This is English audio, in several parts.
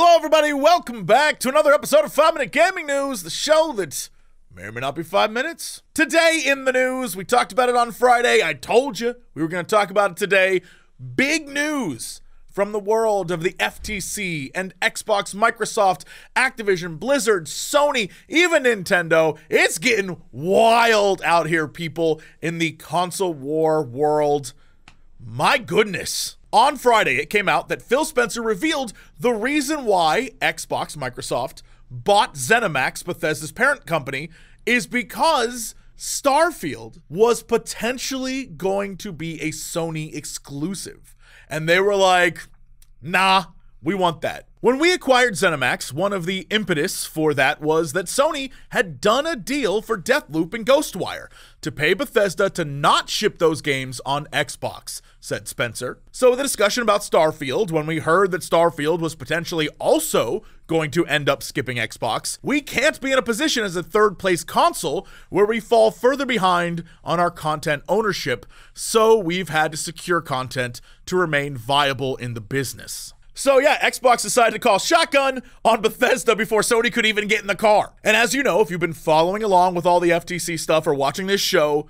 Hello everybody, welcome back to another episode of 5 Minute Gaming News, the show that may or may not be 5 minutes. Today in the news, we talked about it on Friday. I told you we were going to talk about it today. Big news from the world of the FTC and Xbox, Microsoft, Activision, Blizzard, Sony, even Nintendo. It's getting wild out here, people, in the console war world. My goodness. On Friday, it came out that Phil Spencer revealed the reason why Xbox, Microsoft, bought ZeniMax, Bethesda's parent company, is because Starfield was potentially going to be a Sony exclusive. And they were like, nah, we want that. When we acquired ZeniMax, one of the impetus for that was that Sony had done a deal for Deathloop and Ghostwire to pay Bethesda to not ship those games on Xbox, said Spencer. So the discussion about Starfield, when we heard that Starfield was potentially also going to end up skipping Xbox, we can't be in a position as a third place console where we fall further behind on our content ownership, so we've had to secure content to remain viable in the business. So yeah, Xbox decided to call shotgun on Bethesda before Sony could even get in the car. And as you know, if you've been following along with all the FTC stuff or watching this show,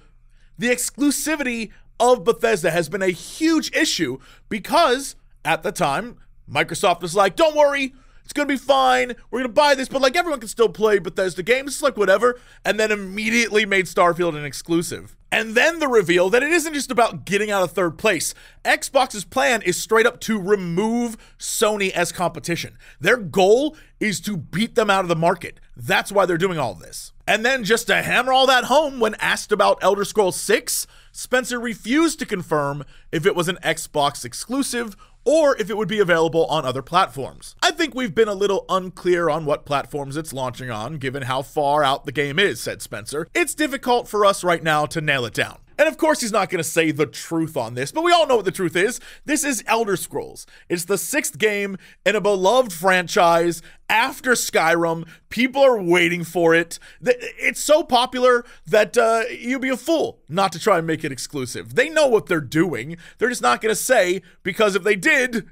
the exclusivity of Bethesda has been a huge issue because at the time, Microsoft was like, don't worry, it's gonna be fine, we're gonna buy this, but like everyone can still play Bethesda games, it's like whatever, and then immediately made Starfield an exclusive. And then the reveal that it isn't just about getting out of third place. Xbox's plan is straight up to remove Sony as competition. Their goal is to beat them out of the market. That's why they're doing all this. And then just to hammer all that home, when asked about Elder Scrolls 6, Spencer refused to confirm if it was an Xbox exclusive or if it would be available on other platforms. I think we've been a little unclear on what platforms it's launching on, given how far out the game is, said Spencer. It's difficult for us right now to nail it down. And of course, he's not going to say the truth on this, but we all know what the truth is. This is Elder Scrolls. It's the 6th game in a beloved franchise after Skyrim. People are waiting for it. It's so popular that you'd be a fool not to try and make it exclusive. They know what they're doing. They're just not going to say, because if they did,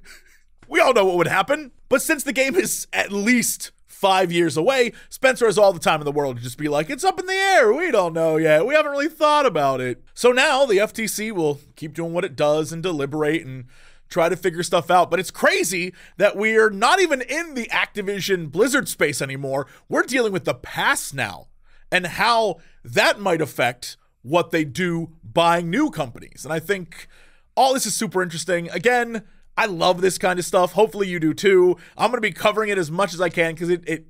we all know what would happen. But since the game is at least 5 years away, Spencer has all the time in the world to just be like, it's up in the air, we don't know yet, we haven't really thought about it. So now the FTC will keep doing what it does and deliberate and try to figure stuff out, but it's crazy that we're not even in the Activision Blizzard space anymore. We're dealing with the past now and how that might affect what they do buying new companies. And I think all this is super interesting. Again, I love this kind of stuff. Hopefully you do too. I'm going to be covering it as much as I can because it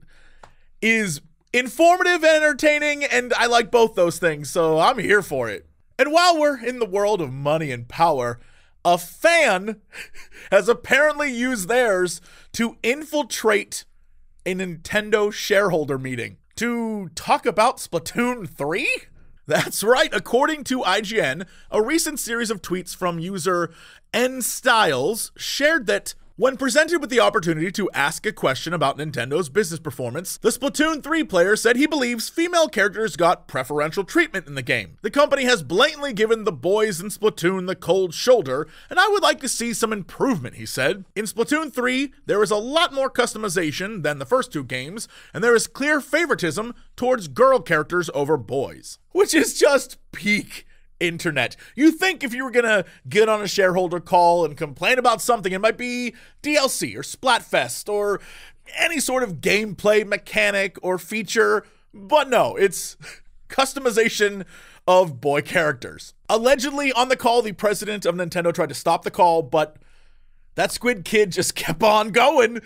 is informative and entertaining, and I like both those things, so I'm here for it. And while we're in the world of money and power, a fan has apparently used theirs to infiltrate a Nintendo shareholder meeting to talk about Splatoon 3? That's right. According to IGN, a recent series of tweets from user nstyles shared that when presented with the opportunity to ask a question about Nintendo's business performance, the Splatoon 3 player said he believes female characters got preferential treatment in the game. The company has blatantly given the boys in Splatoon the cold shoulder, and I would like to see some improvement, he said. In Splatoon 3, there is a lot more customization than the first 2 games, and there is clear favoritism towards girl characters over boys. Which is just peak internet. You think if you were gonna get on a shareholder call and complain about something, it might be DLC or Splatfest or any sort of gameplay mechanic or feature, but no, it's customization of boy characters. Allegedly on the call, the president of Nintendo tried to stop the call, but that squid kid just kept on going.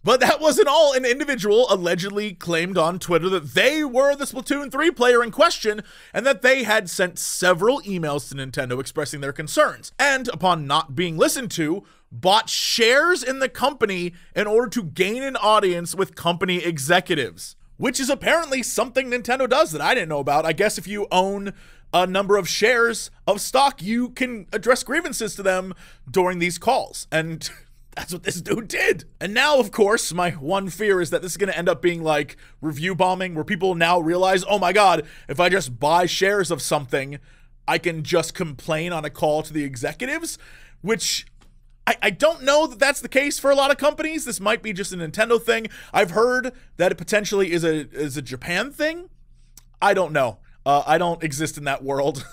But that wasn't all. An individual allegedly claimed on Twitter that they were the Splatoon 3 player in question and that they had sent several emails to Nintendo expressing their concerns, and upon not being listened to, bought shares in the company in order to gain an audience with company executives, which is apparently something Nintendo does that I didn't know about. I guess if you own a number of shares of stock, you can address grievances to them during these calls, and that's what this dude did. And now, of course, my one fear is that this is going to end up being like review bombing, where people now realize, oh my God, if I just buy shares of something, I can just complain on a call to the executives, which I don't know that that's the case for a lot of companies. This might be just a Nintendo thing. I've heard that it potentially is a Japan thing. I don't know. I don't exist in that world.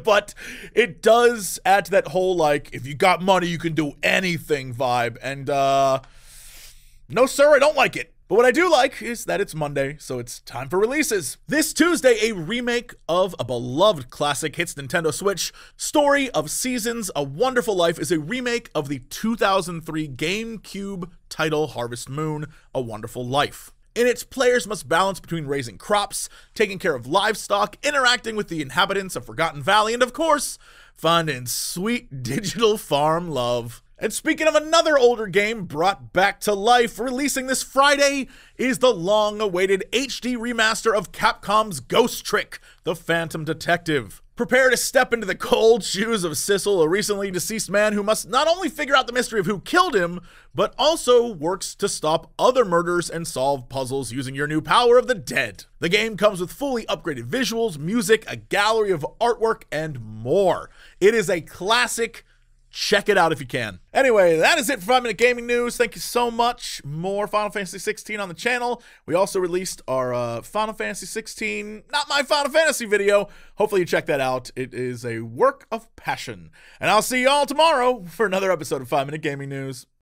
But it does add to that whole, like, if you got money, you can do anything vibe. And, no, sir, I don't like it. But what I do like is that it's Monday, so it's time for releases. This Tuesday, a remake of a beloved classic hits Nintendo Switch. Story of Seasons, A Wonderful Life is a remake of the 2003 GameCube title Harvest Moon, A Wonderful Life. In it, players must balance between raising crops, taking care of livestock, interacting with the inhabitants of Forgotten Valley, and of course, finding sweet digital farm love. And speaking of another older game brought back to life, releasing this Friday is the long-awaited HD remaster of Capcom's Ghost Trick, The Phantom Detective. Prepare to step into the cold shoes of Sissel, a recently deceased man who must not only figure out the mystery of who killed him, but also works to stop other murders and solve puzzles using your new power of the dead. The game comes with fully upgraded visuals, music, a gallery of artwork, and more. It is a classic. Check it out if you can. Anyway, that is it for 5-Minute Gaming News. Thank you so much. More Final Fantasy 16 on the channel. We also released our Final Fantasy 16, not my Final Fantasy video. Hopefully you check that out. It is a work of passion. And I'll see you all tomorrow for another episode of 5-Minute Gaming News.